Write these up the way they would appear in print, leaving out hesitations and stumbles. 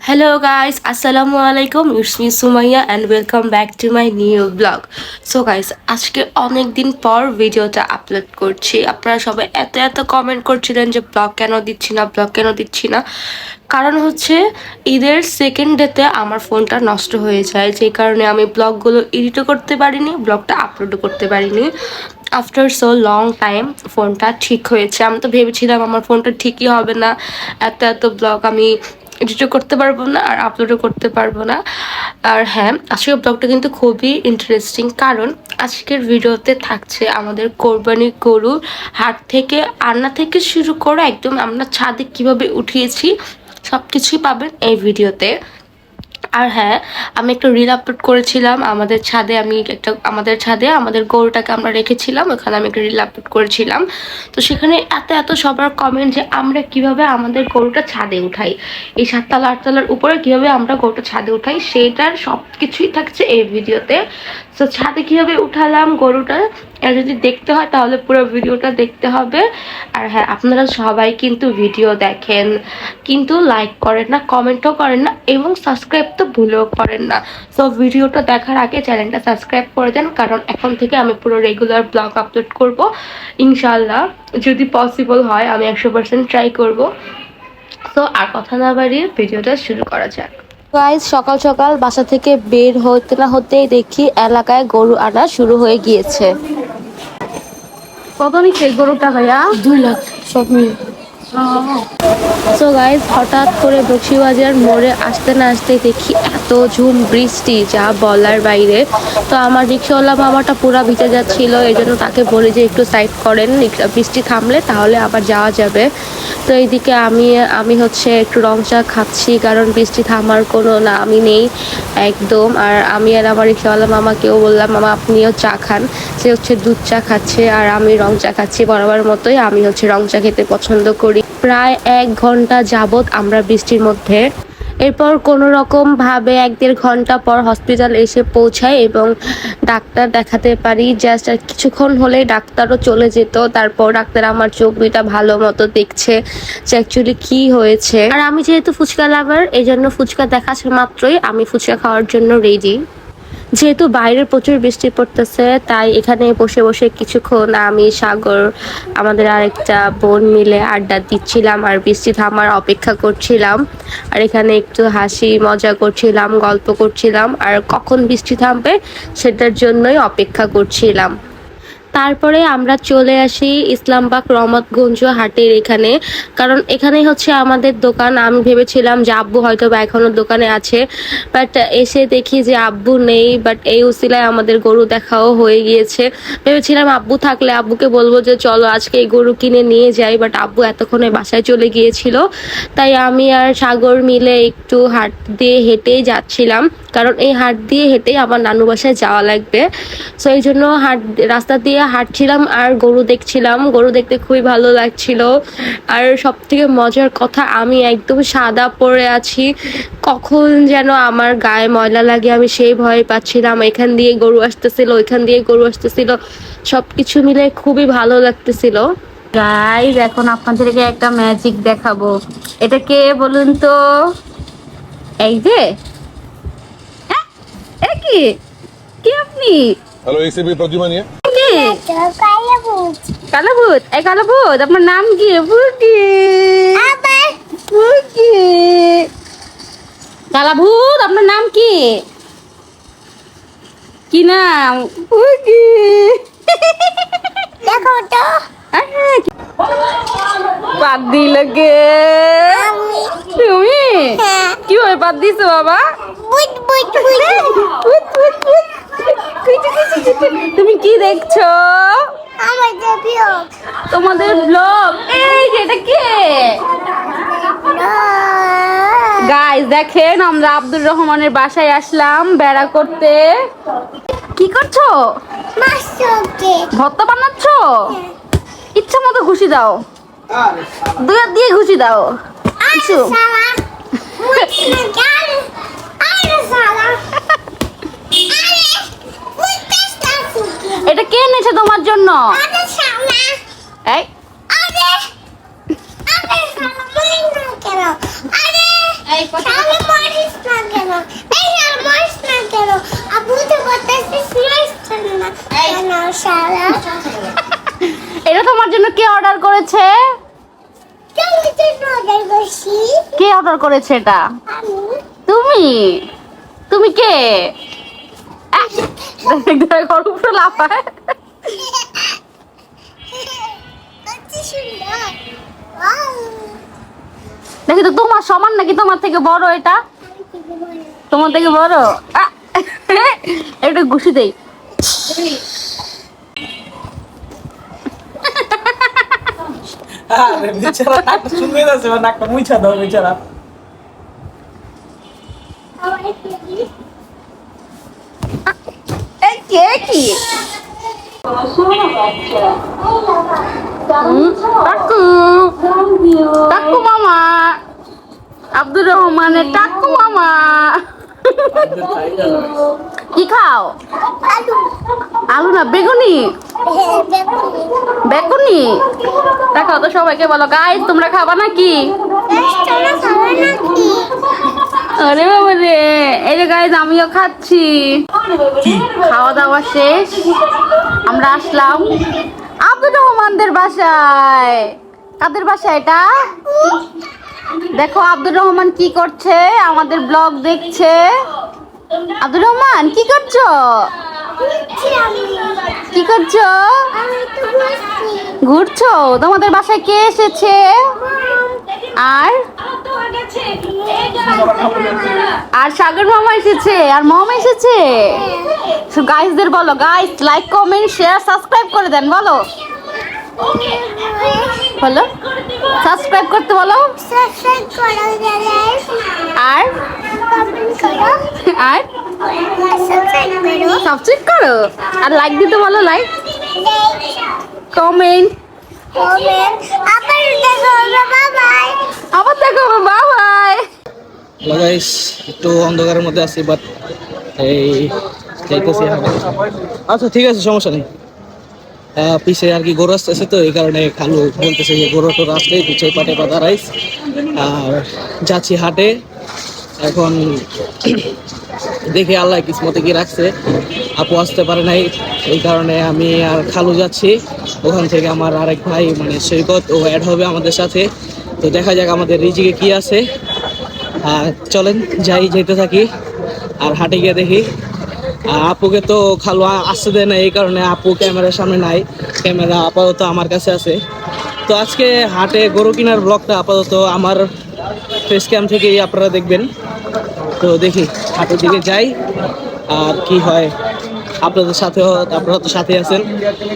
Hello guys, Assalamualaikum. It's me Sumaya and welcome back to my new vlog. So guys, আজকে অনেক দিন পর ভিডিওটা আপলোড করছি। আপনারা সবাই এত কমেন্ট করছিলেন যে ব্লগ কেন দিচ্ছি না। কারণ হচ্ছে ঈদের সেকেন্ড ডেতে আমার ফোনটা নষ্ট হয়ে যায়, যে কারণে আমি ব্লগগুলো এডিটও করতে পারিনি, ব্লগটা আপলোডও করতে পারিনি। আফটার সো লং টাইম ফোনটা ঠিক হয়েছে। আমি তো ভেবেছিলাম আমার ফোনটা ঠিকই হবে না, এত ব্লগ আমি এডিটও করতে পারবো না আর আপলোডও করতে পারবো না। আর হ্যাঁ, আজকের ব্লগটা কিন্তু খুবই ইন্টারেস্টিং, কারণ আজকের ভিডিওতে থাকছে আমাদের কোরবানি গরুর হাট থেকে আন্না থেকে শুরু করে একদম আমরা ছাদে কিভাবে উঠিয়েছি সব কিছুই পাবেন এই ভিডিওতে। আর হ্যাঁ, আমি একটা রিল আপলোড করেছিলাম আমাদের ছাদে। আমাদের ছাদে আমাদের গরুটাকে আমরা রেখেছিলাম, ওখানে আমি একটা রিল আপলোড করেছিলাম। তো সেখানে এত সবার কমেন্ট যে আমরা কিভাবে আমাদের গরুটা ছাদে উঠাই, এই 7 তলা 8 তলার উপরে কিভাবে আমরা গরুটা ছাদে উঠাই, সেটার সব কিছুই থাকছে এই ভিডিওতে। তো ছাদে কিভাবে উঠালাম গরুটা, এটা যদি দেখতে হয় তাহলে পুরো ভিডিওটা দেখতে হবে। আর হ্যাঁ, আপনারা সবাই কিন্তু ভিডিও দেখেন কিন্তু লাইক করেন না, কমেন্টও করেন না এবং সাবস্ক্রাইব তো ভুলেও করেন না। সো ভিডিওটা দেখার আগে চ্যানেলটা সাবস্ক্রাইব করে দেন, কারণ এখন থেকে আমি পুরো রেগুলার ব্লগ আপলোড করব ইনশাল্লাহ। যদি পসিবল হয় আমি 100% ট্রাই করব। তো আর কথা না বাড়িয়ে ভিডিওটা শুরু করা যাক। গাইজ, সকাল সকাল বাসা থেকে বের হতে না হতেই দেখি এলাকায় গরু আনা শুরু হয়ে গিয়েছে। কত নিচ্ছে গরুটা ভাইয়া? 2 লাখ সব মিলে। সো গাইজ, হঠাৎ করে বক্সিবাজার মোড়ে আসতে না আসতেই দেখি এত ঝুম বৃষ্টি, যা বলার বাইরে। তো আমার রিক্সাওয়ালা মামাটা পুরা ভিজে যাচ্ছিল, এই জন্য তাকে বলি যে একটু সাইড করেন, বৃষ্টি থামলে তাহলে আবার যাওয়া যাবে। তো এইদিকে আমি হচ্ছে একটু রং চা খাচ্ছি, কারণ বৃষ্টি থামার কোনো নামই নেই একদম। আর আমি আর আমার রিক্সাওয়ালা মামাকেও বললাম, মামা আপনিও চা খান। সে হচ্ছে দুধ চা খাচ্ছে আর আমি রং চা খাচ্ছি বরাবর মতোই। আমি হচ্ছে রং চা খেতে পছন্দ করি। প্রায় 1 ঘন্টা যাবত আমরা বৃষ্টির মধ্যে। এরপর কোনো রকম ভাবে 1-1.5 ঘন্টা পর হসপিটাল এসে পৌঁছাই এবং ডাক্তার দেখাতে পারি। জাস্ট আর কিছুক্ষণ হলেই ডাক্তারও চলে যেত। তারপর ডাক্তার আমার চোখ দুইটা ভালো মতো দেখছে যে অ্যাকচুয়ালি কি হয়েছে। আর আমি যেহেতু ফুচকা লাভার, এই জন্য ফুচকা দেখা মাত্রই আমি ফুচকা খাওয়ার জন্য রেডি। যেহেতু বাইরে প্রচুর বৃষ্টি পড়তেছে, তাই এখানে বসে বসে কিছুক্ষণ আমি, সাগর, আমাদের আরেকটা বোন মিলে আড্ডা দিচ্ছিলাম আর বৃষ্টি থামার অপেক্ষা করছিলাম। আর এখানে একটু হাসি মজা করছিলাম, গল্প করছিলাম আর কখন বৃষ্টি থামবে সেটার জন্যই অপেক্ষা করছিলাম। তারপরে আমরা চলে আসি ইসলামবাগ রহমতগঞ্জ হাটের এখানে, কারণ এখানেই হচ্ছে আমাদের দোকান। আমি ভেবেছিলাম যে আব্বু হয়তো বা এখনো দোকানে আছে, বাট এসে দেখি যে আব্বু নেই। বাট এই উসিলায় আমাদের গরু দেখাও হয়ে গিয়েছে। ভেবেছিলাম আব্বু থাকলে আব্বুকে বলবো যে চলো আজকে এই গরু কিনে নিয়ে যাই, বাট আব্বু এতক্ষণে বাসায় চলে গিয়েছিল। তাই আমি আর সাগর মিলে একটু হাট দিয়ে হেঁটেই যাচ্ছিলাম, কারণ এই হাট দিয়ে হেঁটেই আমার নানু বাসায় যাওয়া লাগবে। সো এই জন্য রাস্তা দিয়ে হাঁটছিলাম আর গরু দেখছিলাম। গরু দেখতে খুবই ভালো লাগছিল। আর সব থেকে মজার কথা, আমি একদম সাদা পরে আছি, কখন যেন আমার গায়ে ময়লা লাগে আমি সেই ভয় পাচ্ছিলাম। এখান দিয়ে গরু আসতেছিল, ওইখান দিয়ে গরু আসতেছিল, সবকিছু মিলে খুবই ভালো লাগতেছিল। গাইস, এখন আপনাদেরকে একটা ম্যাজিক দেখাবো। এটা কে বলুন তো? এই যে এ কি কি আপনি? हेलो एक से भी तर्जुमा नहीं है। কে? কালো ভূত। এই কালো ভূত, আপনার নাম কি? ফুকি। ফুকি। কালা ভূত, আপনার নাম কি? কি নাম? ফুকি। দেখো তো পাত দিল কে? তুমি কিভাবে পাত দিছো বাবা? বুট বুট বুট উঠ, উঠ, উঠ। কুচি, কুচি, কুচি। তুমি কি দেখছো? আমার দেবিও তোমাদের ব্লগ। এই যে এটা কে? গাইস দেখেন, আমরা আব্দুর রহমানের বাসায় আসলাম বেড়া করতে। কি করছো? মাসুকে ভর্তা বানাচ্ছো? ইচ্ছা মতো ঘুষি দাও, 2 হাত দিয়ে ঘুষি দাও। কিছু সালা মুটনা গাল আরে সালা আরে মুটটা ফুকে এটা কে এনেছে তোমার জন্য? আরে সালা এই আরে আরে সালা মুটনা কেন আরে এই শালা মারিস না কেন? এই আর মারিস না কেন? আবু তো বলতেছিস মারিস না কেন শালা? এটা তোমার জন্য কে অর্ডার করেছে? তুমি তো নজর বসি। কে অর্ডার করেছে এটা? আমি তুমি তুমি কে? ঘর উপরে লাফায়। কত সুন্দর। ওয়াও। দেখি তো তোমার সমান নাকি তোমার থেকে বড় এটা? তোমার থেকে বড়? এটা ঘুষি দেই। আরে বেচারা নাকটা শুকিয়ে যাচ্ছে, এবার নাকটা মুইছা দাও বেচারা। আমার কি? এই কে কি? টাকু টাকু মামা, আব্দুর রহমানের টাকু মামা। কি খাও? আলু। আলু না বেগুনি? দেখো। বেগুনি দেখাও তো সবাইকে, বলো গাইস তোমরা খাবা নাকি? তোমরা খাবে নাকি? আরে বাবা রে, এই যে গাইস আমিও খাচ্ছি। খাওয়া দাওয়া শেষ, আমরা আসলাম আব্দুর রহমানদের বাসায়। কাদের বাসায় এটা? দেখো আব্দুর রহমান কি করছে, আমাদের ব্লগ দেখছে। আব্দুর রহমান কি করছো? কি করছো? আমি তো বসছি। ঘুরছো? তোমাদের বাসায় কে এসেছে? আর আর সাগর মামা এসেছে, আর মম এসেছে। গাইসদের বলো, guys like comment share subscribe করে দেন, বলো বলো সাবস্ক্রাইব করতে বলো। সাবস্ক্রাইব করো গাইস। আর কমেন্ট করো। আর সাবস্ক্রাইব করো। সাবস্ক্রাইব করো, আর লাইক দিতে বলো, লাইক কমেন্ট। কমেন্ট। আবার দেখো, বাই। আবার দেখো, বাই বাই। হ্যালো গাইস, একটু অন্ধকারের মধ্যে আছি, বাট এই যাইতেছি হাঁটা। আচ্ছা ঠিক আছে, সমস্যা নেই। পিছে আর কি গরু আসতেছে, তো এই কারণে খালু বলতেছে যে গরু টোর আসলে পিছিয়ে পাটে পা দাঁড়াইস। আর যাচ্ছি হাটে এখন। দেখি আল্লাহ কিসমতে কি রাখছে, আপু আসতে পারে নাই, এই কারণে আমি আর খালু যাচ্ছি। ওখান থেকে আমার আরেক ভাই মানে সৈকত, ও অ্যাড হবে আমাদের সাথে। তো দেখা যাক আমাদের রিজিকে কি আছে। চলেন যেতে থাকি, আর হাটে গিয়ে দেখি। আপুকে তো খালু আসতে দেয় না, এই কারণে আপু ক্যামেরার সামনে নাই, ক্যামেরা আপাতত আমার কাছে আছে। তো আজকে হাটে গরু কেনার ব্লগটা আপাতত আমার ফেস ক্যাম থেকেই আপনারা দেখবেন। তো দেখি হাটের দিকে যাই, আর কি হয় আপনাদের সাথেও, আপনারা তো সাথে আছেন।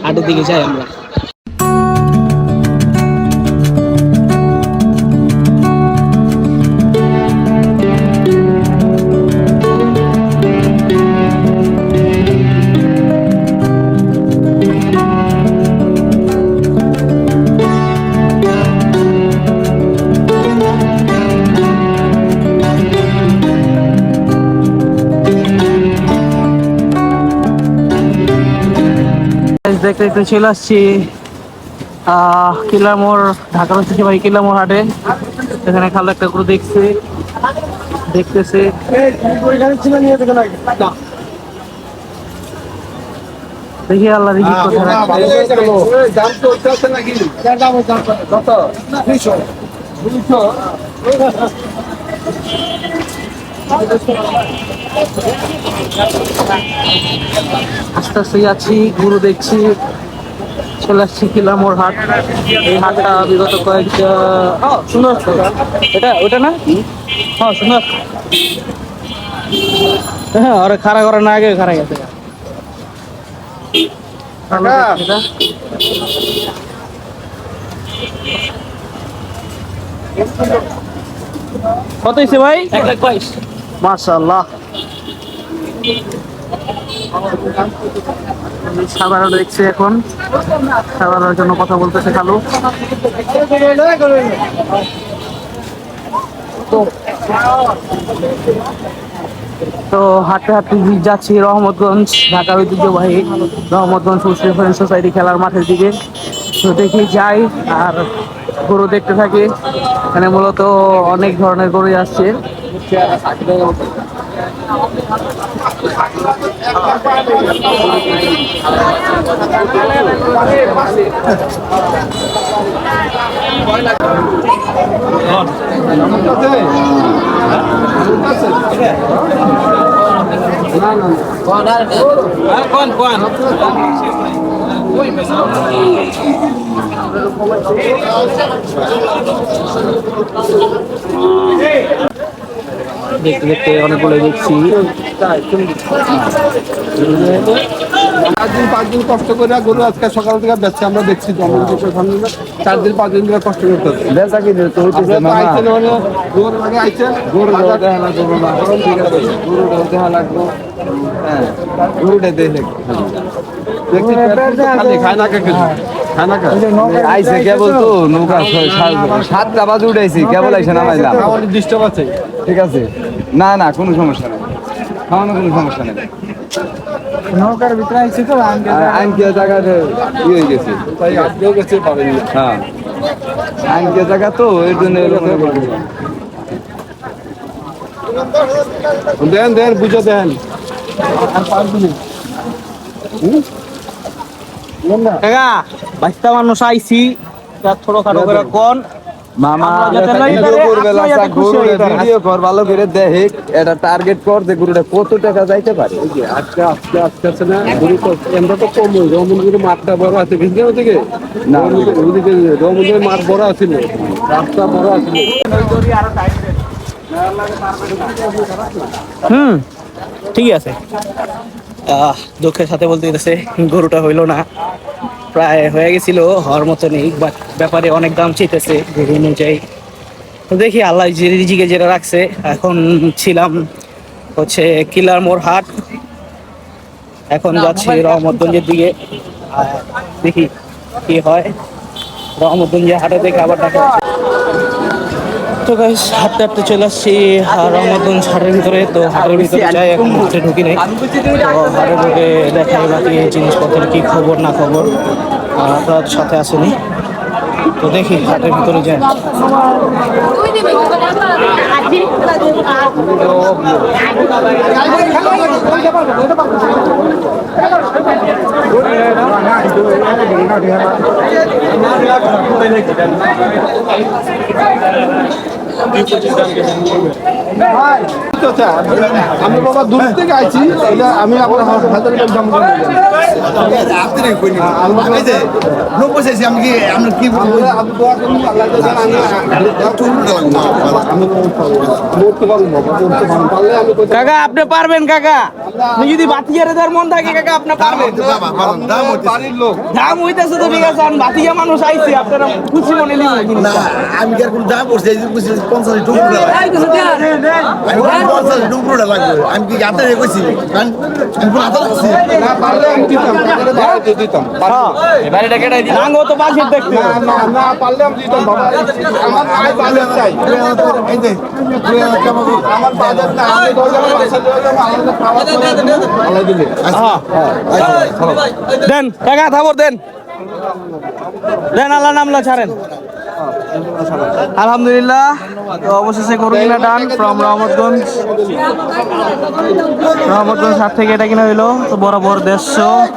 হাটের দিকে যাই আমরা। দেখতে দেখতে চলে আসছি কিলামোড়, ঢাকার ঐতিহ্যবাহী কিলামোড় হাটে। এখানে খালো একটা গরু দেখতেছে। দেখি আল্লাহ রিজিক কোথায় আস্তে আস্তে যাচ্ছি, গরু দেখছি। চলে আসছি কিলামোড় হাট। এই হাটটা বিগত কয়েকটা সুন্দর, এটা ওটা না? হ্যাঁ সুন্দর। হ্যাঁ ওরা খাড়া করে না, আগে খাড়া গেছে। কত হয়েছে ভাই? 1,22,000। মাশাআল্লাহ। সাধারণ দেখছে এখন, সাধারণের জন্য কথা বলতেছে খালু। তো হাঁটতে হাঁটতে যাচ্ছি রহমতগঞ্জ, ঢাকার ঐতিহ্যবাহী রহমতগঞ্জ মুসলিম ফ্রেন্ড সোসাইটি খেলার মাঠের দিকে। তো দেখি যাই, আর গরু দেখতে থাকি। এখানে মূলত অনেক ধরনের গরুই আসছে। দেখতে দেখতে অনেকগুলো দেখছি। 4 দিন 5 দিন কষ্ট করে গরু আজকে সকাল থেকে বেচছে, আমরা দেখছি তো। আমরা 4 দিন 5 দিন ধরে কষ্ট করতে হচ্ছে। বেচা কি তো হইতেছে না, আইছেন মানে গরু মানে আইছেন গরু দেখা না, গরু না ঠিক আছে, গরু দেখা লাগবে। হ্যাঁ, গরুটা দেখে দেখছি খালি খায় না, কিছু খায় না। আইসে কেবল তো নৌকা 7টা বাজে উঠাইছি, কেবল আইসে নামাইলাম। ডিস্টার্ব আছে, ঠিক আছে, না না কোনো সমস্যা নেই, খাওয়ানো কোনো সমস্যা নেই। নৌকার ভিতরে আইছি তো আইনকে জায়গাতে হয়ে গেছে, তাই আপনিও গেছে পাবেন না। হ্যাঁ আইনকে জায়গা তো এর জন্য দেন দেন বুঝে দেন আর পারবি না। কাকা বাইশটা মানুষ আইছি, ছোট খাটো করে কোন মামা যাতে লইতে পারে, ভিডিও করবে, আপনারা যাতে খুশি হইতে পারেন। ভিডিও কর ভালো করে দেখে এটা টার্গেট কর যে গরুটা কত টাকা যাইতে পারে। এই যে আজকে আজকে আজকে আছে না গরু তো আমরা তো কম হই, রমনগুলো মাঠটা বড় আছে বুঝলি ওদিকে না। ওদিকে রমনগুলো মাঠ বড় আছিল, রাস্তা বড় আছিল। ঠিক আছে। দুঃখের সাথে বলতে গেছে গরুটা হইলো না, প্রায় হয়ে গেছিল হওয়ার মতো নেই, বাট ব্যাপারে অনেক দাম চাইতেছে গরু অনুযায়ী। তো দেখি আল্লাহ যে রিজিকে যেটা রাখছে। এখন ছিলাম হচ্ছে কিলার মোড় হাট, এখন যাচ্ছি রহমতগঞ্জের দিকে। আর দেখি কি হয়। রহমতগঞ্জের হাটে দেখে আবার দেখা। তো গাইস হাঁটতে হাঁটতে চলে আসছি রহমতগঞ্জ হাটের ভিতরে। তো হাটের ভিতরে যাই, এখন হাটে ঢুকি নাই। তো হাটে ঢুকে দেখাই বাকি জিনিসপত্রের কি খবর না খবর, আপনার সাথে আসেনি। তো দেখি হাটের ভিতরে যাই। আমি বাবা দূর থেকে আইছি, এটা আমি আপনার হাজার দাম করে কাকা আপনি পারবেন, কাকা আপনি যদি বাতিজারে দেওয়ার মন থাকে কাকা আপনি পারবেন। বাড়ির লোক দাম হইতেছে তো ঠিক আছে, বাতিজা মানুষ আইছে, আপনারা খুশি মনে নিন। আমি কি আর কোন দাম করছি 50 টুকরো লাগবে, আমি কি হাতে রেখেছি আমি কোন হাতে রাখছি না পারলে আমি দিতাম, আপনাদের বাড়িতে দিতাম। বাড়িটা কেটাই দিন আঙ্গো তো বাজেট দেখতে। না না না পারলে আমি দিতাম বাবা, আমার আয় বাজেট চাই, এই যে আমার বাজেট না, আমি 10 পয়সা দিয়ে আমাদের খাওয়া দাওয়া আলাই দিলে। দেন টাকা থাবর দেন, দেন আল্লাহ নামলা ছাড়েন। আলহামদুলিল্লাহ, তো অবশেষে গরু কিনা ডান ফ্রম রহমতগঞ্জ। রহমতগঞ্জ হাট থেকে এটা কিনা হইলো তো বরাবর 150।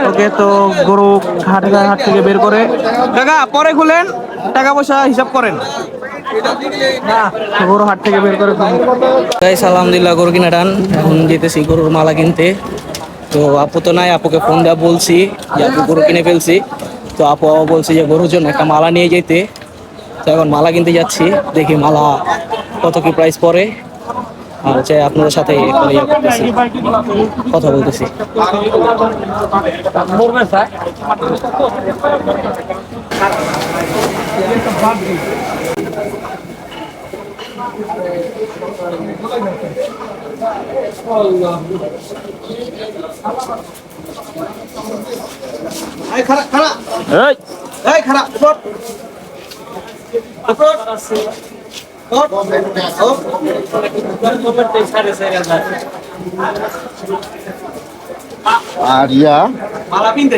ওকে, তো গরু হাট থেকে বের করে কাকা পরে খুলেন, টাকা পয়সা হিসাব করেন। গরু হাট থেকে বের করে গাইস আলহামদুলিল্লাহ গরু কিনা ডান। এখন যেতেছি গরুর মালা কিনতে। তো আপু তো নাই, আপুকে ফোন দেওয়া বলছি যে আপু গরু কিনে ফেলছি। তো আপু বলছি যে গরুর জন্য একটা মালা নিয়ে যেতে। তো এখন মালা কিনতে যাচ্ছি, দেখি মালা কত কি প্রাইস পড়ে। আর চাই আপনাদের সাথে কথা বলতেছি। আর ইয়া মালা কিনতে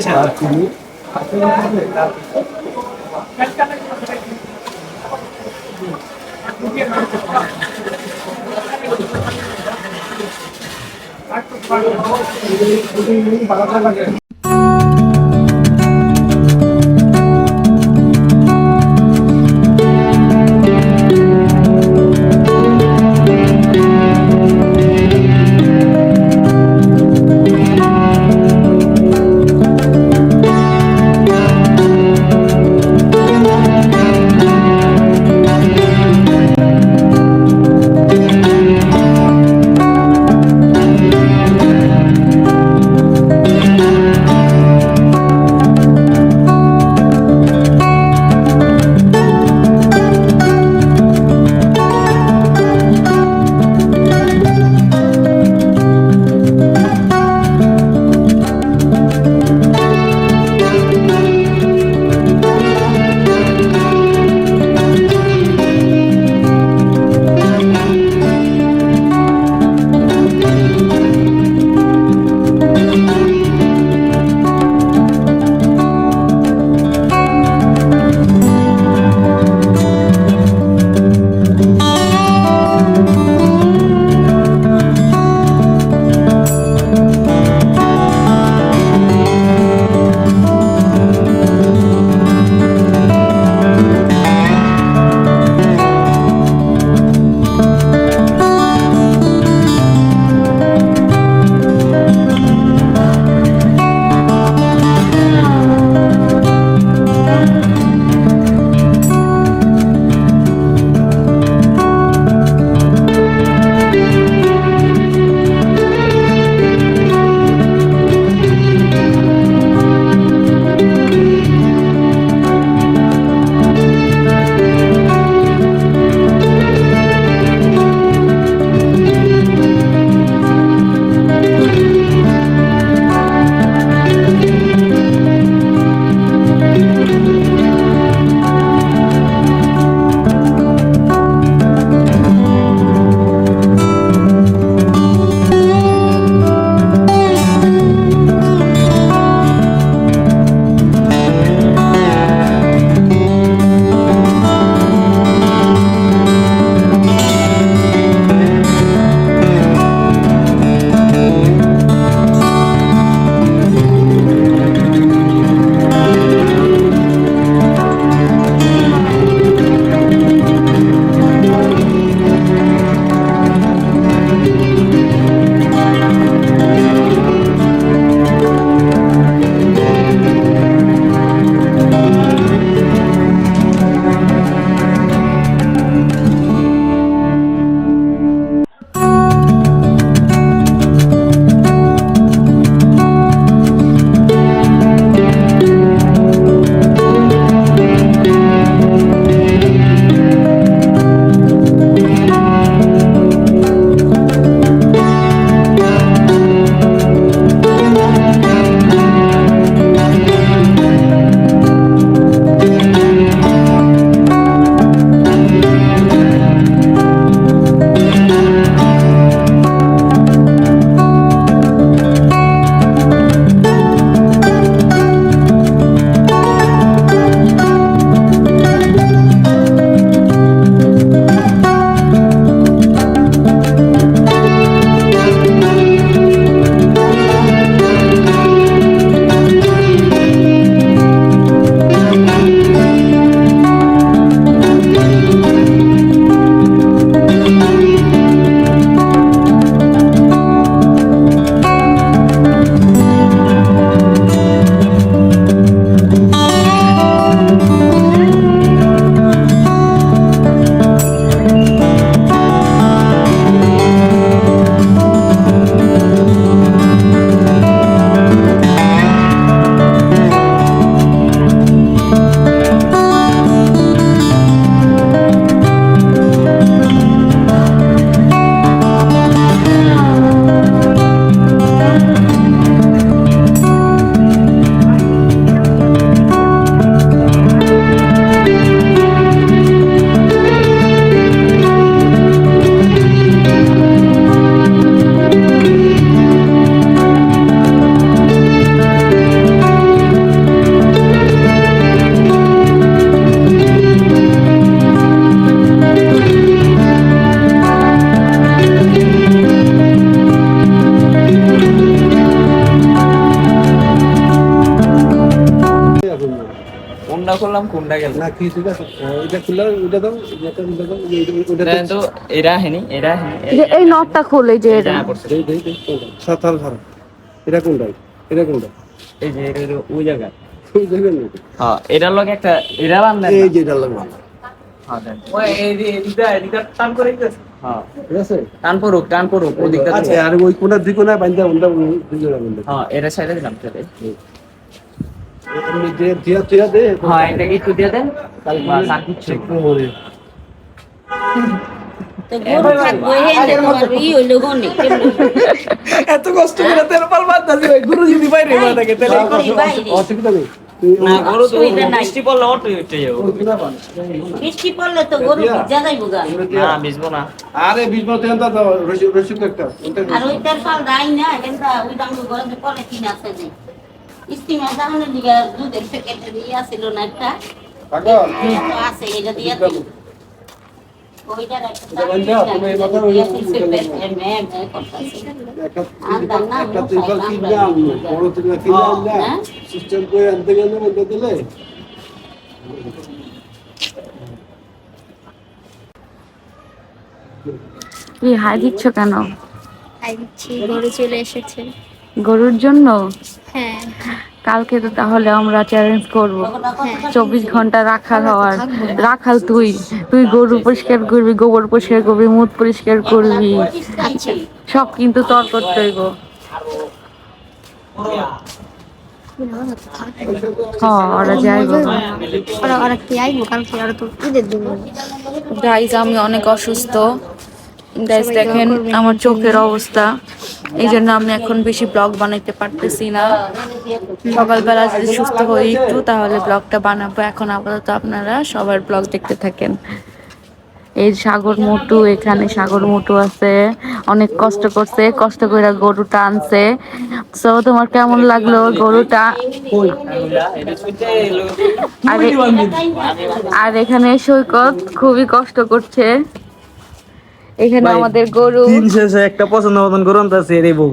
না কি ঠিক আছে এটা খুলে ওটা দাও ওটা তো এরা হেনি এরা হেনি এই নটটা খোলে যে এটা সাতাল ধর এটা কোনটা এটা কোনটা এই যে ওই জায়গা ওই জায়গা না হ্যাঁ এটার লগে একটা এরা বান্ধা এই যে এটা লাগবে হ্যাঁ দেন ওই এদিকটা টান করে দিতেছে হ্যাঁ ঠিক আছে টান পড়ুক ওদিকটা আচ্ছা আর ওই কোণা দুই কোণা বান্ধা ওটা দুই বান্ধা হ্যাঁ এটা সাইডে দিলাম চলে তুমি যে দিয়া দে হ্যাঁ এটা একটু দিয়ে দেন বাস আর কিচ্ছু একটু মরে এত কষ্ট করে তেল পাল বাঁধতাছি ভাই গুরু যদি বাইরে হয়ে থাকে তাহলে অসুবিধা নেই না গরু তো বৃষ্টি পড়লে অটো উঠে যাবো বৃষ্টি পড়লে তো গরু ভিজা যাইবো গা। না ভিজবো না আরে 20 বছর এন্তা দাও রসি একটা আর ওইটার পাল দাই না এটা ওই দাম ঘরে পরে কিন আছে যে স্টিমার জাহানের দিকে দুধের প্যাকেট দিয়ে আসিল না একটা পাগল তো আছে এটা দিয়ে দিই ওইটার একটা একটা ত্রিপাল কিনলাম বড় ত্রিপাল কিনলাম না সিস্টেম করে আনতে গেলে বলতে দিলে কি হাই দিচ্ছ কেন? গরু চলে এসেছে গরুর জন্য? হ্যাঁ কালকে তো তাহলে আমরা চ্যালেঞ্জ করব 24 ঘন্টা রাখাল হওয়ার। রাখাল তুই গরু পরিষ্কার করবি, গোবর পরিষ্কার করবি, মুত পরিষ্কার করবি, সব কিন্তু তোর করতে হইব। ওরা যাইব ওরা কি আইবো কালকে ওরা তো ঈদের দিন গাইজ আমি অনেক অসুস্থ গাইজ দেখেন আমার চোখের অবস্থা, এই জন্য আমি এখন বেশি ব্লগ বানাইতে পারতেছি না। সকালবেলা যদি সুস্থ হই একটু তাহলে ব্লগটা বানাবো। এখন আপাতত আপনারা সবার ব্লগ দেখতে থাকেন। এই সাগর মোটু, এখানে সাগর মোটু আছে, অনেক কষ্ট করছে, কষ্ট করে গরুটা আনছে। সো তোমার কেমন লাগলো গরুটা? আর এখানে সৈকত খুবই কষ্ট করছে। এখানে আমাদের গরু, একটা পছন্দ মতন গরু আছে রে বউ।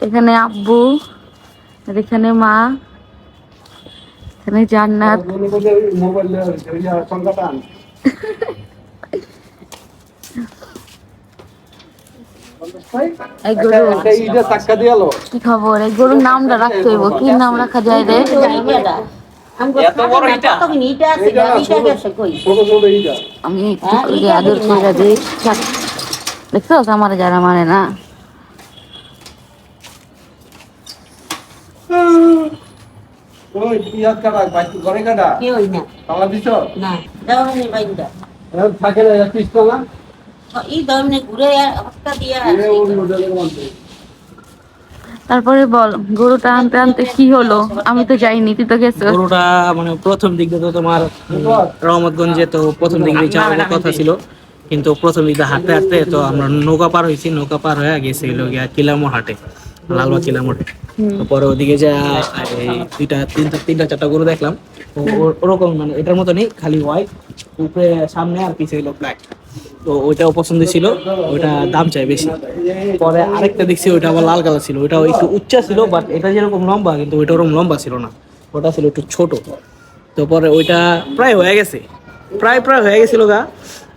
এখানে আব্বু, আর এখানে মা, এখানে জান্নাত। মোবাইল সংখ্যাটা আন এই গরু এইটা চাক্কা দিয়ালো কি খবর? এই গরুর নামটা রাখতে হইব, কি নাম রাখা যায় রে? এত বড় এটা ছোট ছোট এইটা আমি একটু করে আদর করে দিই। দেখছো আমার যারা মানে না। ওই পিয়াজ কাটা বাইক ঘরে কাটা কি হই না তালা দিছো না দাও নি বাইন্দা থাকে না এক পিস না এই ধরনের ঘুরে অবস্থা দিয়া ওর মডেলের মধ্যে তারপরে বল গরুটা আনতে আনতে কি হলো? আমি তো যাইনি, তুই তো গেছো। গরুটা মানে প্রথম দিক দিয়ে তো তোমার রহমতগঞ্জে তো প্রথম দিক দিয়ে যাওয়ার কথা ছিল, কিন্তু প্রথম দিক দিয়ে হাঁটতে হাঁটতে তো আমরা নৌকা পার হয়েছি, নৌকা পার হয়ে গেছে হলো গিয়া কিলামোড় হাটে, লালবাগ কিলামোড়ে। পরে ওদিকে যা এই তিনটা চারটা গরু দেখলাম ওরকম, মানে এটার মতো নেই, খালি হোয়াইট, উপরে সামনে আর পিছিয়ে হলো ব্ল্যাক। তো ওইটাও পছন্দ ছিল, ওইটা দাম চাই বেশি। পরে আরেকটা দেখছি ওইটা আবার লাল কালার ছিল, ওইটাও একটু উচ্চা ছিল, বাট এটা যেরকম লম্বা কিন্তু ওইটা ওরকম লম্বা ছিল না, ওটা ছিল একটু ছোট। তো পরে ওইটা প্রায় হয়ে গেছে, প্রায় হয়ে গেছিল গা।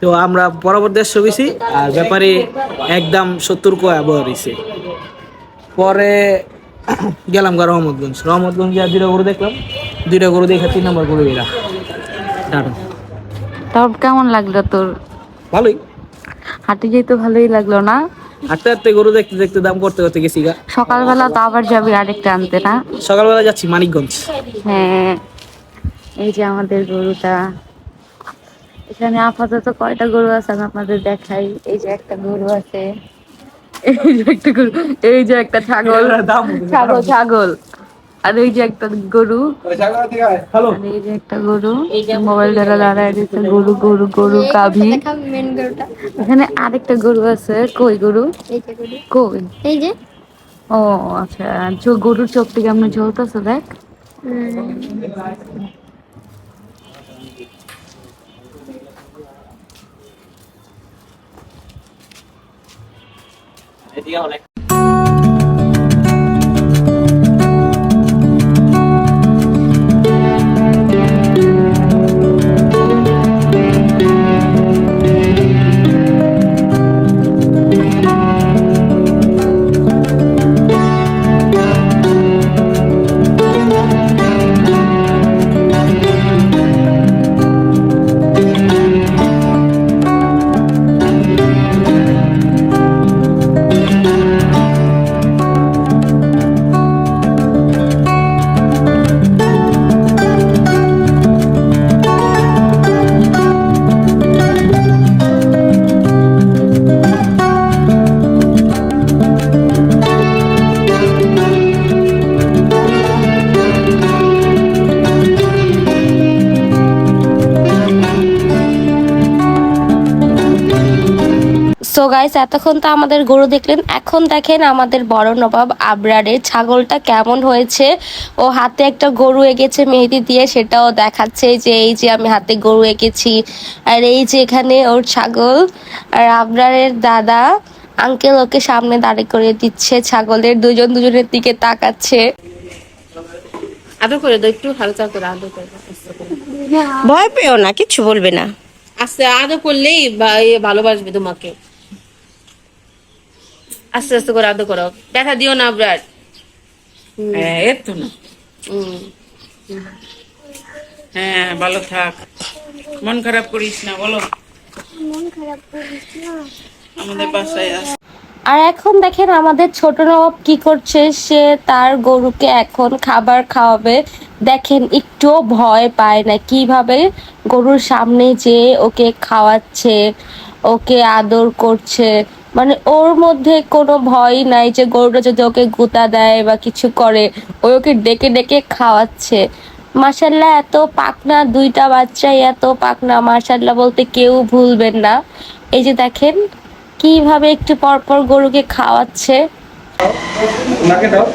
তো আমরা বরাবর 150 বেশি, আর ব্যাপারে একদম 70 কোয়া আবহাওয়া দিছে। পরে গেলাম গা রহমতগঞ্জ গিয়ে 2টা গরু দেখলাম, 2টা গরু দেখে 3 নম্বর গরু এরা। তাও কেমন লাগলো তোর? ভালোই, হাঁটে যেতে ভালোই লাগলো না? হাঁটতে হাঁটতে গরু দেখতে দেখতে দাম করতে করতে গেছি গা। সকালবেলা তো আবার যাবি আরেকটা আনতে না? সকালবেলা যাচ্ছি মানিকগঞ্জ। হ্যাঁ, এই যে আমাদের গরুটা। এখানে আপাতত কয়টা গরু আছে আমি আপনাদের দেখাই। এই যে একটা গরু আছে, এই যে একটা গরু, এই যে একটা ছাগল, ছাগল, আর এই যে একটা গরু, হ্যালো আর এই যে একটা গরু। মোবাইল দ্বারা দাঁড়ায় দিচ্ছে গরু গরু গরু গাভী। মেন গরুটা এখানে আরেকটা গরু আছে, কই গরু? এই যে গরু কই? এই যে ও আচ্ছা, গরুর চোখ থেকে আপনি ঝলতেছে দেখ। এদিকে অনেক সো গাইস, এতক্ষণ তো আমাদের গরু দেখলেন, এখন দেখেন আমাদের বড় নবাব আবরারের ছাগলটা কেমন হয়েছে। ও হাতে একটা গরু এঁকেছে মেহেদি দিয়ে, সেটাও দেখাচ্ছে যে এই যে আমি হাতে গরু এঁকেছি, আর এই যে এখানে ওর ছাগল। আর আবরারের দাদা আঙ্কেল ওকে সামনে দাঁড়ি করে দিচ্ছে ছাগলের, দুজনের দিকে তাকাচ্ছে। আদর করে দাও একটু, হালকা করে আদর করে দাও। ভয় পেও না, কিচ্ছু বলবে না। আস্তে আদর করলেই ভালোবাসবে তোমাকে। আস্তে আস্তে করে আদর করো, ব্যথা দিও না আবরার। এতো না। হ্যাঁ, ভালো থাক, মন খারাপ করিস না। বলো, মন খারাপ করিস না। আমাদের বাসায় আস। আর এখন দেখেন আমাদের ছোট নবাব কি করছে, সে তার গরুকে এখন খাবার খাওয়াবে। দেখেন একটুও ভয় পায় না, কিভাবে গরুর সামনে যে ওকে খাওয়াচ্ছে, ওকে আদর করছে। মানে ওর মধ্যে কোনো ভয় নাই যে গরুটা যদি ওকে গুঁতা দেয় বা কিছু করে, ওকে ডেকে ডেকে খাওয়াচ্ছে। মাশাল্লাহ, এত পাকনা দুইটা বাচ্চাই, এত পাকনা মাশাল্লাহ বলতে কেউ ভুলবেন না। এই যে দেখেন কিভাবে একটু পর পর গরুকে খাওয়াচ্ছে। নাকে দাও।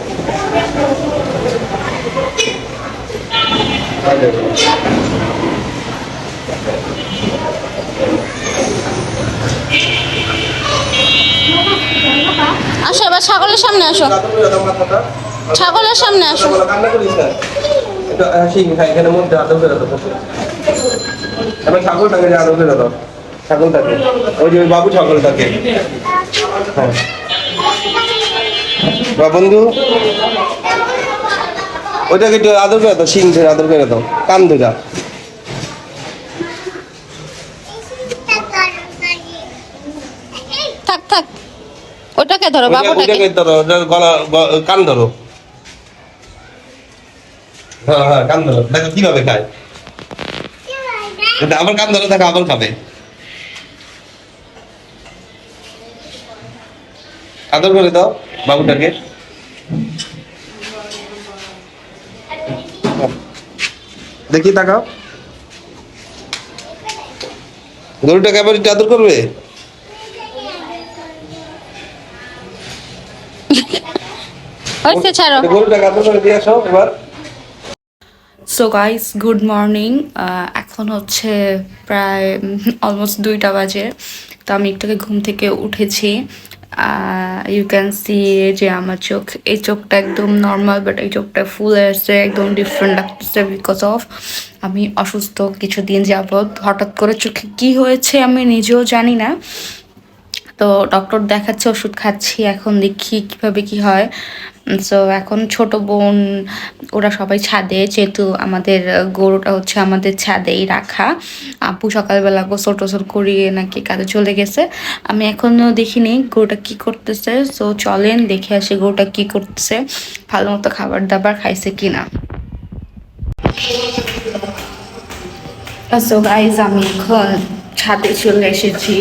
আসো এবার ছাগলের সামনে আসো, ছাগলের সামনে আসো। কান্না করিস না, একটু হাসি এখানে মধ্যে আদর করে দাও। এবার ছাগলটাকে আদর করে দাও, ছাগলটাকে, ওই যে ওই বাবু ছাগলটাকে। হ্যাঁ বা বন্ধু, ওইটাকে একটু আদর করে দাও, শিং ধরে আদর করে দাও, কান ধরে। থাক থাক, ওটাকে ধরো, বাবুটাকে। ওইটাকে ধরো, গলা কান ধরো। হ্যাঁ হ্যাঁ, কান ধরো, দেখো কিভাবে খায়। আবার কান ধরো, দেখো আবার খাবে। আদর করে দাও বাবুটাকে। দেখি তাকাও, গরুটাকে আবার একটু আদর করবে। হয়েছে, ছাড়ো। গরুটাকে আদর করে দিয়ে আসো এবার। So guys, good morning. এখন হচ্ছে প্রায় অলমোস্ট 2টা বাজে। তো আমি একটু আগে ঘুম থেকে উঠেছি। ইউ ক্যান সি যে আমার চোখ, এই চোখটা একদম নর্মাল, বাট এই চোখটা ফুল আসছে, একদম ডিফারেন্ট লাগতেছে বিকজ অফ আমি অসুস্থ কিছুদিন যাবৎ। হঠাৎ করে চোখে কি হয়েছে আমি নিজেও জানি না। তো ডক্টর দেখাচ্ছে, ওষুধ খাচ্ছি, এখন দেখি কিভাবে কি হয়। সো এখন ছোট বোন ওরা সবাই ছাদে, যেহেতু আমাদের গরুটা হচ্ছে আমাদের ছাদেই রাখা। আপু সকালবেলা গোসল টোসল করিয়ে নাকি কাজে চলে গেছে। আমি এখনো দেখিনি গরুটা কি করতেছে। সো চলেন দেখে আসি গরুটা কি করতেছে, ভালো মতো খাবার দাবার খাইছে কিনা। সো গাইজ, আমি এখন ছাদে চলে এসেছি।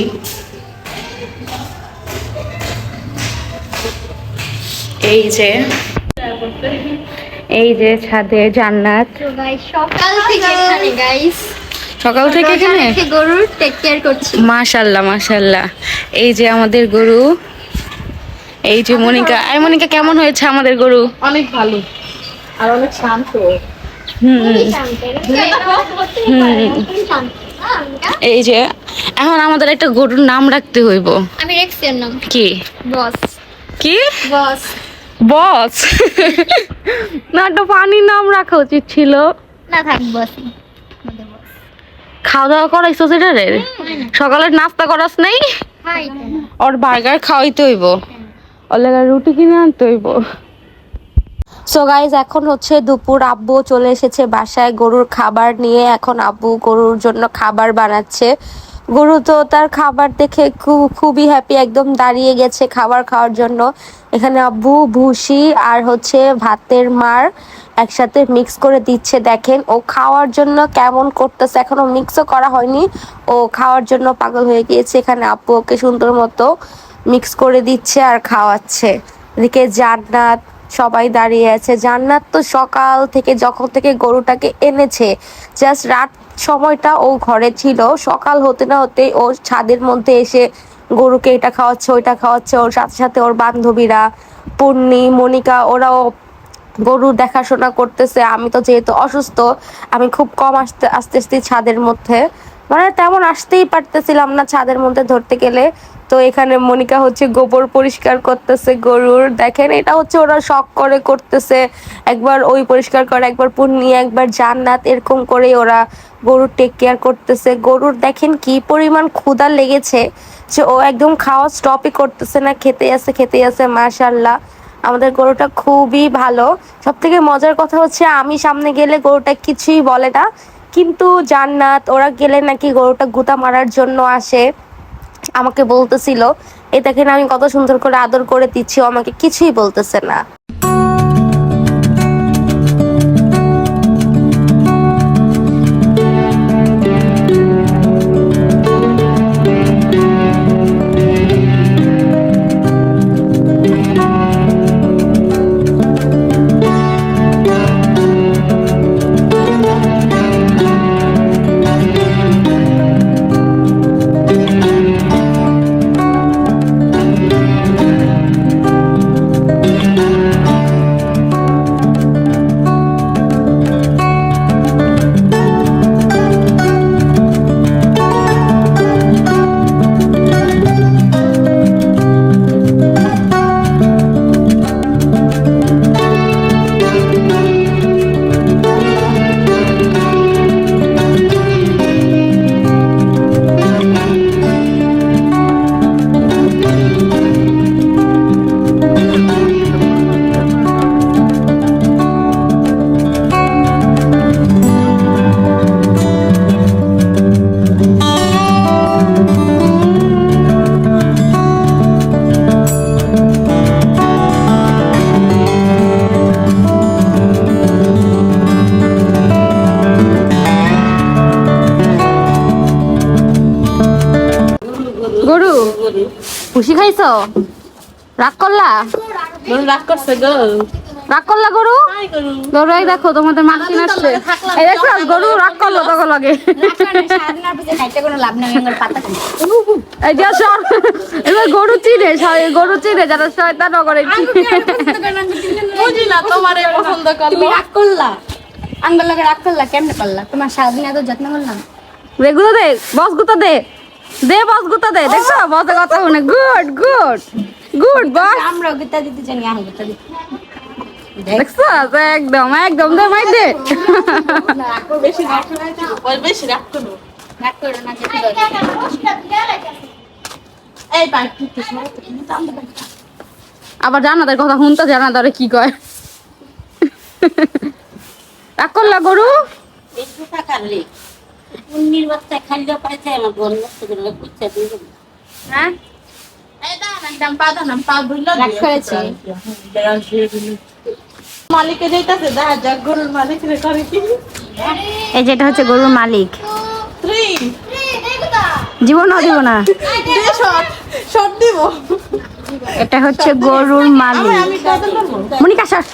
এই যে ছাদে জান্নাত, সকাল থেকে এখানে গাইস, সকাল থেকে এখানে গরুর টেক কেয়ার করছি। মাশাল্লাহ মাশাল্লাহ। এই যে আমাদের গরু, এই যে মনিকা। এই মনিকা, কেমন হয়েছে আমাদের গরু? অনেক ভালো আর অনেক শান্ত। এই যে এখন আমাদের একটা গরুর নাম রাখতে হইব। আমি রেখছি এর নাম কি? বস। কি বস? বস? না, একটা পানির নাম রাখা উচিত ছিল। না থাক, বস। খাওয়া দাওয়া করাইছো সেটারে? সকালের নাস্তা করাস নাই? ওর বার্গার খাওয়াইতে হইব, ওর লাগা রুটি কিনে আনতে হইব। সো গাইজ, এখন হচ্ছে দুপুর। আব্বু চলে এসেছে বাসায় গরুর খাবার নিয়ে। এখন আব্বু গরুর জন্য খাবার বানাচ্ছে। গরু তো তার খাবার দেখে খুবই হ্যাপি, একদম দাঁড়িয়ে গেছে খাবার খাওয়ার জন্য। এখানে আব্বু ভুসি আর হচ্ছে ভাতের মার একসাথে মিক্স করে দিচ্ছে। দেখেন ও খাওয়ার জন্য কেমন করতেছে, এখনো মিক্সও করা হয়নি, ও খাওয়ার জন্য পাগল হয়ে গিয়েছে। এখানে আব্বু ওকে সুন্দর মতো মিক্স করে দিচ্ছে আর খাওয়াচ্ছে। এদিকে জান্নাত সবাই দাঁড়িয়ে আছে। জান্নাত তো সকাল থেকে, যখন থেকে গরুটাকে এনেছে, জাস্ট রাত সময়টা ও ঘরে ছিল, সকাল হতে না হতেই ও ছাদের মধ্যে এসে গরুকে এটা খাওয়াচ্ছে ওইটা খাওয়াচ্ছে, ওর সাথে সাথে ওর বান্ধবীরা পূর্ণি মনিকা ওরাও গরু দেখাশোনা করতেছে। আমি তো যেহেতু অসুস্থ আমি খুব কম আসতেছি ছাদের মধ্যে, মানে তেমন আসতেই পারতেছিলাম না ছাদের মধ্যে ধরতে গেলে। তো এখানে মনিকা হচ্ছে গোবর পরিষ্কার করতেছে গরুর, দেখেন এটা হচ্ছে ওরা শখ করে করতেছে, একবার ওই পরিষ্কার করে, একবার পূর্ণি, একবার জান্নাত, এরকম করে ওরা গরুর টেক কেয়ার করতেছে। গরুর দেখেন কি পরিমাণ ক্ষুধা লেগেছে যে ও একদম খাওয়া স্টপই করতেছে না, খেতে আছে মাশাআল্লাহ। আমাদের গরুটা খুবই ভালো। সব থেকে মজার কথা হচ্ছে আমি সামনে গেলে গরুটা কিছুই বলে না, কিন্তু জান্নাত ওরা গেলে নাকি গরুটা গুতা মারার জন্য আসে, আমাকে বলতেছিল। এই দেখেন আমি কত সুন্দর করে আদর করে দিচ্ছি, আমাকে কিছুই বলতেছে না। গরু খুশি খাইছো? রাগ করলা? গরু রাগ করছে গো, রাগ করলা গরু? গরু এই দেখো তোমাদের মালকিন আসছে, এই দেখো গরু রাগ করলো তখন লাগে। এই যে সব এবার গরু চিনে যারা শয়তান করে। বুঝি না তোমারে পছন্দ করলো। তুমি রাগ করলা, আঙ্গুল লাগে রাগ করলা কেমনে করলা? তোমার সারাদিন এত যত্ন করলাম। রেগুলো দে, বস গুতা দে, বস গুতা দে। দেখছো বসে কথা শুনে, গুড গুড গুড বস। আমরা গুতা দিতে জানি, আহ গুতা দিতে। দেখছো একদম একদম দে মাই দে। বেশি রাগ করে, বেশি রাগ করবো। রাগ করো না, যেতে দাও। এই পাই কি আবার জানাদের কথা শুনতে জানাদারে কি কয়। রাগ করলা গরু? এই কথা কাটলে উন্নির বাচ্চা খাইলে পাইছে আমার ঘর নষ্ট করে পুচ্ছা দিয়ে দেবো। হ্যাঁ রাগ করেছি। মালিকে যাইতাছে, দেখা যাক গরুর মালিক রে করে কি। এই যেটা হচ্ছে গরুর মালিক। 3 জীবন দিব না, শর্ট দিব। এটা হচ্ছে গরুর মালিক। আমি কত করব? মনিকা স্যার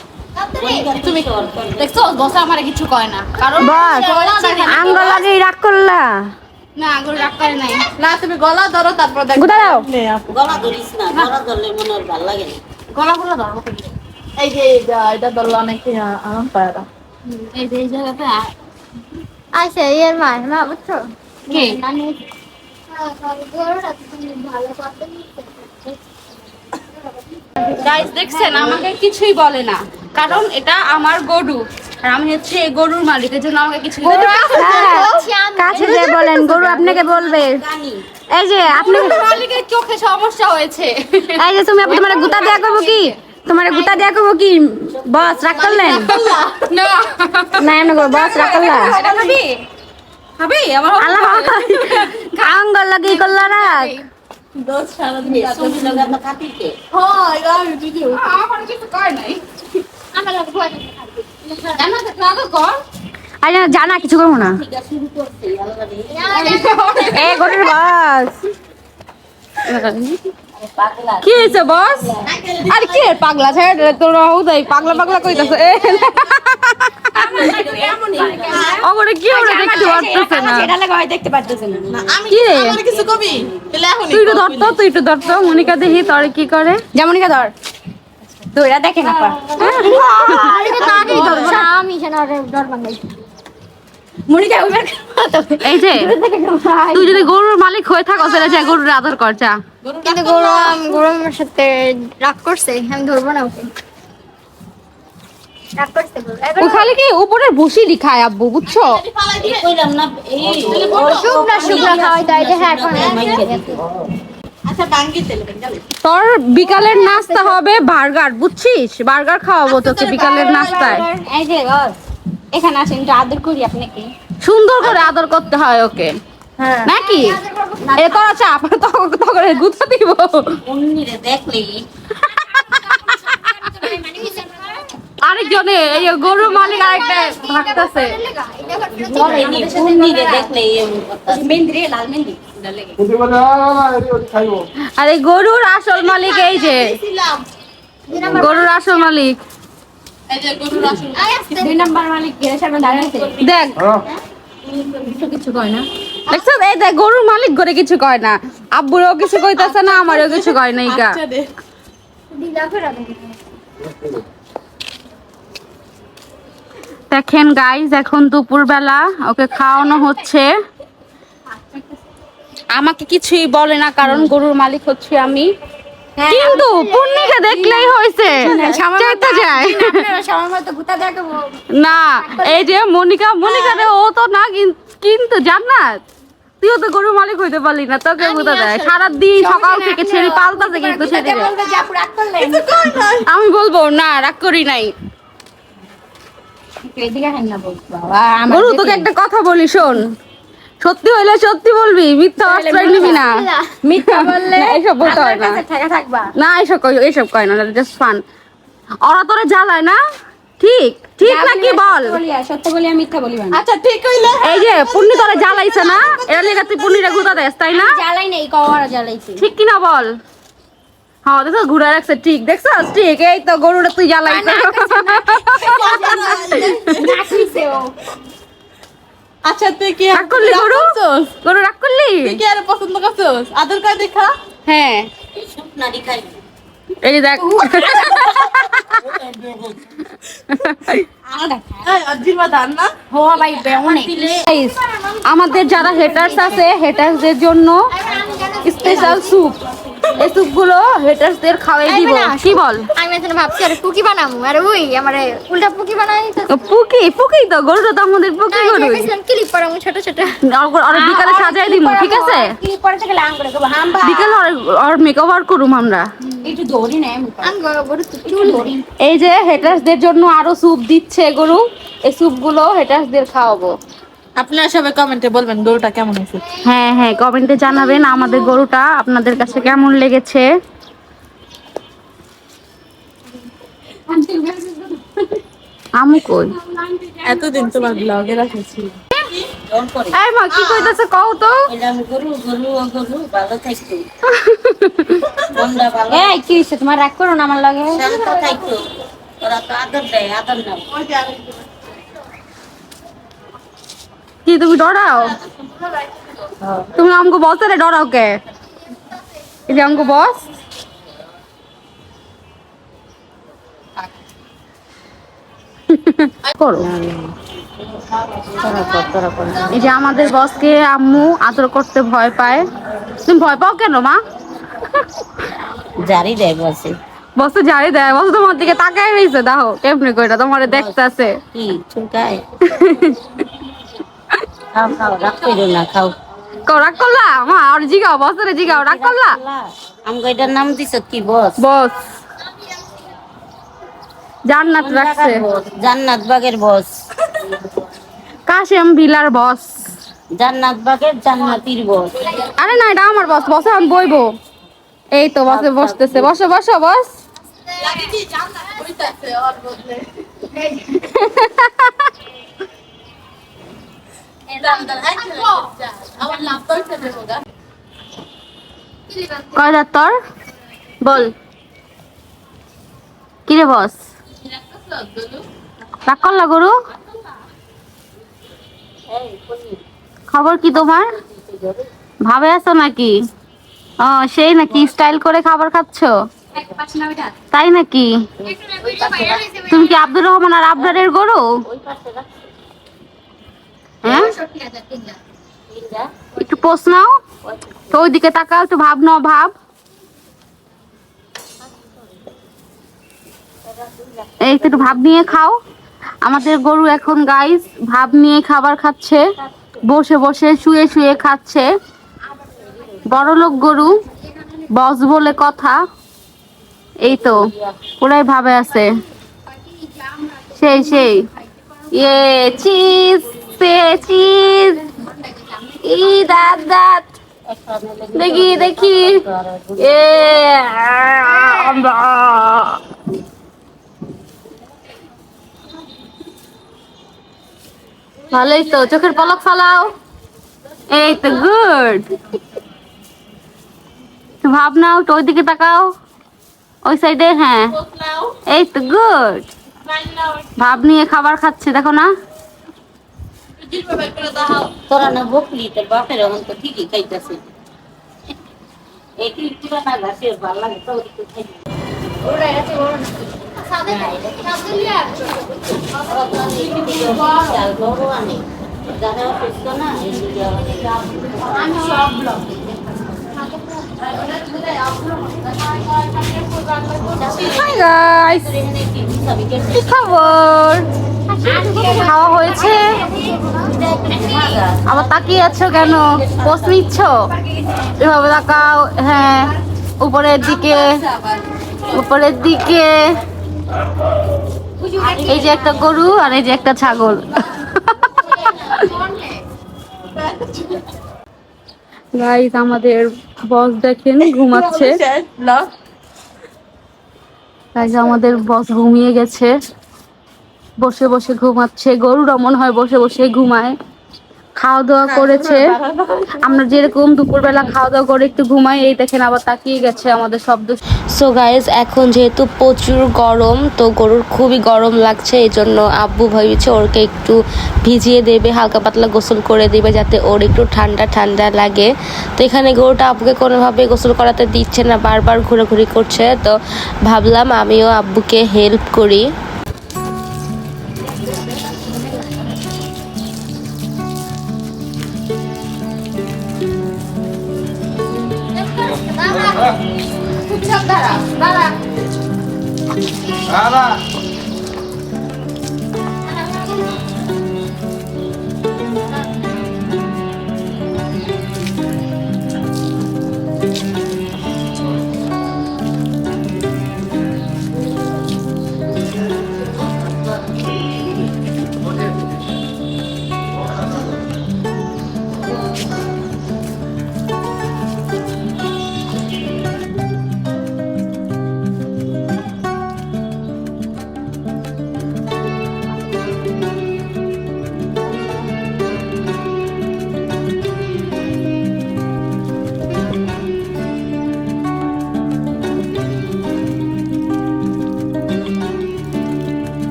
তুমি দেখছো বস আমারে কিছু কয় না, কারণ বস আঙ্গুল লাগে রাগ করলা না, আঙ্গুল রাগ করে নাই। না তুমি গলা ধরো তারপর দেখো। গুতা দাও। গলা ধরিস না, গলা ধরলে মনে হয় ভালো লাগে না। গলাগুলো ধরো। এই যে এটা ধরলো অনেক আরাম পায়। এই যে এই জায়গাতে আচ্ছা এর মা বুঝছো কি নানি গাইস দেখছেন আমাকে কিছুই বলে না, কারণ এটা আমার গরু আর আমি হচ্ছে এই গরুর মালিক, এর জন্য আমাকে কিছু কাছে যে বলেন গরু আপনাকে বলবে। এই যে আপনি মালিকের চোখে সমস্যা হয়েছে। এই যে তুমি তোমার গুতা দেয়া করবো কি, তোমার গুতা দেয়া করবো কি? বস রাগ করলেন না? না এমন করবো, বস রাগ করলা? খাবি আমার আল্লাহ আঙ্গুল লাগে করলা রাগ। দোষ সারা দিন তুমি লাগাতে খাতিতে হয় আমি দিদি আমার কিছু কয় নাই, আমার লাগে ভয় জানা তো লাগা কর। আরে জানা কিছু করবো না, ঠিক আছে শুরু করতে আল্লাহ রে। এই গরুর বস কি হয়েছে বস? আর কি পাগলা ছেড়ে তোরা উদয় পাগলা পাগলা কইতাছে ওরে কি ওরে দেখতে পারতেছে না এটা লাগা হয় দেখতে পারতেছেন না কি রে কিছু কবি তাহলে এখন তুই একটু ধরতো মনিকা দেখি তোরে কি করে যা মনিকা ধর তোরা দেখে না পা আমি সেনা ডর বাংলাই মনিকা ওইবার এই যে তুই যদি গরুর মালিক হয়ে থাকো তাহলে যা গরুর আদর কর যা কিন্তু গরু আমার সাথে রাগ করছে আমি ধরবো না ওকে রাগ করছে ও খালি কি উপরের ভুসি খায় আব্বু বুঝছো কইলাম না এই শুকনা খাওয়াই তাই যে হ্যাঁ এখন তোর বিকালের নাস্তা হবে বার্গার বুঝছিস বার্গার খাওয়াবো তোকে বিকালের নাস্তায় এই যে বস এখানে আসেন একটু আদর করি আপনাকে সুন্দর করে আদর করতে হয় ওকে নাকি এ তোরা চাপ তখন গুছা দিব উন্নিরে দেখলি আরেকজনে এই গরু মালিক আরেকটা ভাগতাছে উন্নিরে দেখলে মেহেন্দি রে লাল মেহেন্দি আরে গরুর আসল মালিক এই যে গরুর আসল মালিক দুই নাম্বার মালিক গেরে সামনে দাঁড়াইছে দেখ কিছু কয় না দেখছো এই দেখ গরুর মালিক করে কিছু কয় না আব্বুরও কিছু কইতাছে না আমারও কিছু কয় না ইকা দিলা ফেরা দেখেন গাইস এখন দুপুরবেলা ওকে খাওয়ানো হচ্ছে আমাকে কিছুই বলে না কারণ গরুর মালিক হচ্ছে আমি কিন্তু পূর্ণিকে দেখলেই হয়েছে চাইতে যায় সবার মতো গুতা দেখো না এই যে মনিকা রে ও তো না কিন্তু জান্নাত তুইও তো গরুর মালিক হইতে পারলি না তোকে গুতা দেয় সারাদিন সকাল থেকে ছেড়ে পাল্টাতে কিন্তু ছেড়ে আমি বলবো না রাগ করি নাই গরু তোকে একটা কথা বলি শোন সত্যি হইলে সত্যি বলবি মিথ্যা আশ্রয় নিবি না মিথ্যা বললে এসব বলতে হয় না ঠেকা থাকবা না এসব কয় না জাস্ট ফান ওরা তোরে জ্বালায় না ঠিক ঠিক নাকি বল সত্য বলি আমি মিথ্যা বলি আচ্ছা ঠিক হইলে এই যে পুন্নি তোরে জ্বালাইছে না এর লেগে তুই পুন্নিরে গুতা দেস তাই না জ্বালাই নাই কওয়ারা জ্বালাইছি ঠিক কিনা বল হ্যাঁ দেখো ঘুরে রাখছে ঠিক দেখছস ঠিক এই তো গরুটা তুই জ্বালাইছে নাকিছে ও আচ্ছা তুই কি রাগ করলি গরু রাগ করলি তুই কি আর পছন্দ করছস আদর করে দেখা হ্যাঁ শুকনারি খাই এই যে দেখ Guys, আমাদের যারা হেটার্স আছে হেটার্সদের জন্য স্পেশাল স্যুপ এই স্যুপগুলো হেটার্সদের খাওয়াই দিব কি বল আমি এখন ভাবছি আরে পুকি বানামু আরে ওই আমারে উল্টা পুকি বানাই পুকি তো গরুটা তো আমাদের পুকি গরু ক্লিপ পারামু ছোট ছোট আর বিকালে সাজাই দিব ঠিক আছে ক্লিপ পরে থেকে লাং করে গো হামবা বিকালে আর মেকওভার করুম আমরা একটু দৌড়ি না আম গরু চুল ধরি এই যে হেটার্সদের জন্য আরো স্যুপ দিচ্ছে গরু এই স্যুপগুলো হেটার্সদের খাওয়াবো আপনারা সবাই কমেন্টে বলবেন গরুটা কেমন হয়েছে হ্যাঁ কমেন্টে জানাবেন আমাদের গরুটা আপনাদের কাছে কেমন লেগেছে আমু কই এতদিন তোমার ব্লগে রাখেছি এই মা কি কইতাছে কও তো এলাম গরু ভালো থাকতো বন্ধা ভালো এই কি হইছে তোমার রাগ করো না আমার লাগে শান্ত থাকতো ওরা তো আদর দেয় আদর নাও কি তুমি ডরাও তুমি আমগো বসে রে ডরাও কে এই যে আমগো বস করো এই যে আমাদের বসকে আম্মু আদর করতে ভয় পায় তুমি ভয় পাও কেন মা জারি দেয় বসে বসে যাই দেয় বসে তোমার দিকে তাকাই রয়েছে দেখো কেমনি কইটা তোমারে দেখতাছে কি চুলকায় খাও রাগ করো না খাও রাগ করলা মা আর জিগাও বসরে জিগাও রাগ করলা আমগো এটার নাম দিছ কি বস বস জান্নাত রাখছে জান্নাত বাগের বস কাশেম ভিলার বস জান্নাত বাগের জান্নাতির বস আরে না এটা আমার বস বসে আমি বইবো এই তো বসে বসতেছে বসো বসো বস কয় দাঁত তোর বল কিরে বস, রাগ করলা গরু? খবর কি তোমার? ভাবে আছো নাকি? ও সেই নাকি স্টাইল করে খাবার খাচ্ছো, তাই নাকি? তুমি কি আব্দুর রহমান আর আবরারের গরু? হ্যাঁ, একটু পোস্ট নাও তো, ওইদিকে তাকাও, একটু ভাব নাও, ভাব। এই তো একটু ভাব নিয়ে খাও। আমাদের গরু এখন গাইস ভাব নিয়ে খাবার খাচ্ছে, বসে বসে শুয়ে শুয়ে খাচ্ছে। বড়লোক গরু, বস বলে কথা। এই তো পুরাই ভাবে আছে। সেই সেই ইয়ে চিজ, চিজ, ই দাঁত দাঁত, দেখি দেখি এ ভালোই তো, চোখের পলক ফালাও। এই তো গুড, ভাব নাও তো, ওইদিকে তাকাও, ওই সাইডে। হ্যাঁ এই তো গুড, ভাব নিয়ে খাবার খাচ্ছে, দেখো না? তোরা না বকলি, তোর বাপের এখন তো ঠিকই খাইতেছে। এই ক্লিপটা না ঘাটে ভালো লাগে তো একটু খাই। হাই গাইস, কি খবর? খাওয়া হয়েছে? আবার তাকিয়ে আছো কেন? পোস্ট নিচ্ছ? এভাবে তাকাও। হ্যাঁ, উপরের দিকে, উপরের দিকে। এই যে একটা গরু আর এই যে একটা ছাগল। গাইস আমাদের বস দেখেন ঘুমাচ্ছে। গাইস আমাদের বস ঘুমিয়ে গেছে, বসে বসে ঘুমাচ্ছে। গরুরা মনে হয় বসে বসে ঘুমায়। খাওয়া দাওয়া করেছে, আমরা যেরকম দুপুরবেলা খাওয়া দাওয়া করে একটু ঘুমাই, এই দেখেন আবার তাকিয়ে গেছে আমাদের শব্দ। সো গাইজ এখন যেহেতু প্রচুর গরম, তো গরুর খুবই গরম লাগছে, এই জন্য আব্বু ভেবেছে ওরকে একটু ভিজিয়ে দেবে, হালকা পাতলা গোসল করে দেবে, যাতে ওর একটু ঠান্ডা ঠান্ডা লাগে। তো এখানে গরুটা আব্বুকে কোনোভাবে গোসল করাতে দিচ্ছে না, বারবার ঘোরাঘুরি করছে। তো ভাবলাম আমিও আব্বুকে হেল্প করি।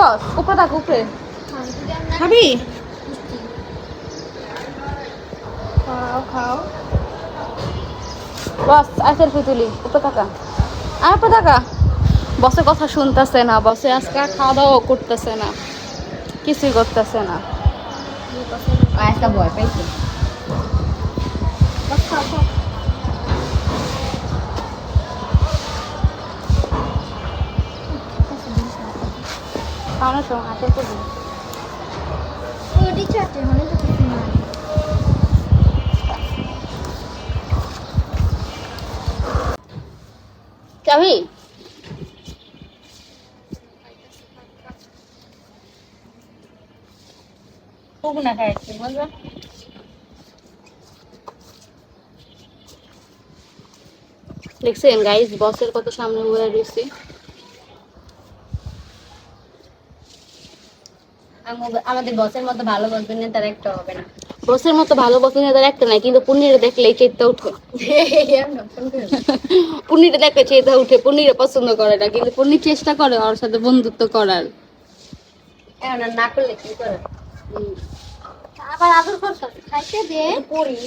বস উপরে থাক উপরে খাবি খাও বস আই সেলফি তুলি উপরে থাকা আর উপরে থাকা বসের কথা শুনতেছে না বসে আজকে খাওয়া দাওয়া করতেছে না কিছুই করতেছে না আজকে ভয় পাইছে খাওয়ানোর সময় হাতে করবি যাবি না খাইছি মজা দেখছেন গাইস বসের কত সামনে বয়ে রয়েছি আমাদের বসের মতো ভালো বসবেন না তার একটা হবে না বসের মতো ভালো বসেন তার একটা নাই কিন্তু পনিরে দেখলেই চেতা উঠে পনিরে দেখলে চেতা উঠে পনিরে পছন্দ করে না কিন্তু পনির চেষ্টা করে ওর সাথে বন্ধুত্ব করার না করলে কি করে আবার আদর করতে খাইতে দে পড়ি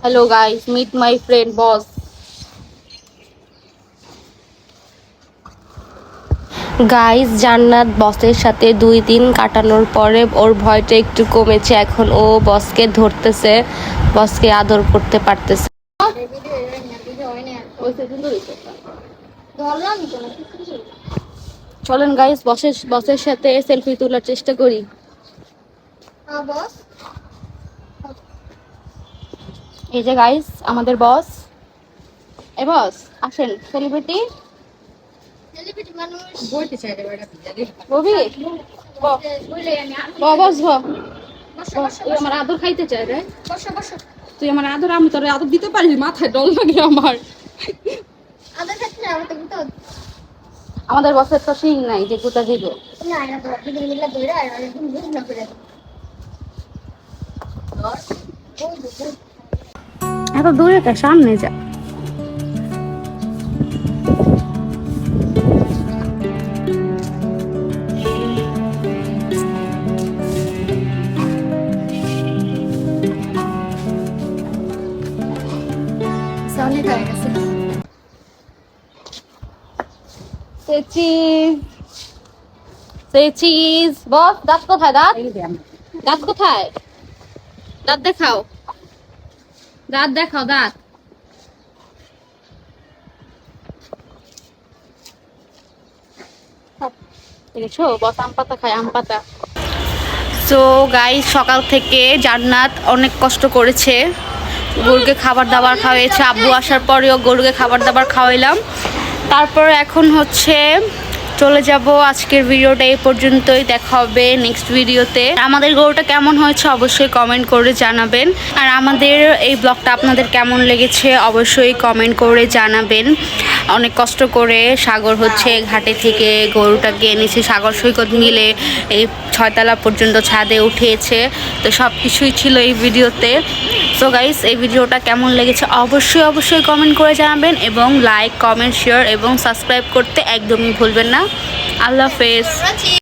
hello guys meet my friend boss guys Jannat বসের সাথে 2 দিন কাটানোর পরে ওর ভয়টা একটু কমেছে এখন ও বসকে ধরতেছে বসকে আদর করতে পারতেছে চলেন গাইস বসের সাথে সেলফি তোলার চেষ্টা করি বস এই যে গাইস আমাদের বস এ বস আসেন সেলিব্রিটি সেলিব্রিটি মানুষ বলতে চাই রে বেটা ববি বলে আমি বস বসো বসো তুই আমার আদর খাইতে চাই রে বসো বসো তুই আমার আদর আমি তোর আদর দিতে পারি মাথায় ডল লাগে আমার আদর খাচ্ছি না আমাকে তো আমাদের বসের তো সিং নাই যে গুতা দিব না না তো আপনি মিলে ধরে আর একদম বুঝ না করে এত দূরে কা সামনে যা সামনে হয়ে গেছে চিজ বস দাঁত কোথায় দাঁত কোথায় দাঁত দেখাও দাঁত দেখেছো বস আম পাতা খায় আম পাতা সো গাইস সকাল থেকে জান্নাত অনেক কষ্ট করেছে গরুকে খাবার দাবার খাওয়াইছে আব্বু আসার পরেও গরুকে খাবার দাবার খাওয়াইলাম তারপর এখন হচ্ছে চলে যাব আজকের ভিডিওটা এই পর্যন্তই দেখা হবে নেক্সট ভিডিওতে আমাদের গরুটা কেমন হয়েছে অবশ্যই কমেন্ট করে জানাবেন আর আমাদের এই ব্লগটা আপনাদের কেমন লেগেছে অবশ্যই কমেন্ট করে জানাবেন অনেক কষ্ট করে সাগর হচ্ছে ঘাটে থেকে গরুটাকে এনেছে সাগর সৈকত মিলে এই 6 তলা পর্যন্ত ছাদে উঠিয়েছে তো সব কিছুই ছিল এই ভিডিওতে সো গাইস এই ভিডিওটা কেমন লেগেছে অবশ্যই কমেন্ট করে জানাবেন এবং লাইক কমেন্ট শেয়ার এবং সাবস্ক্রাইব করতে একদমই ভুলবেন না আল্লাহ হাফেজ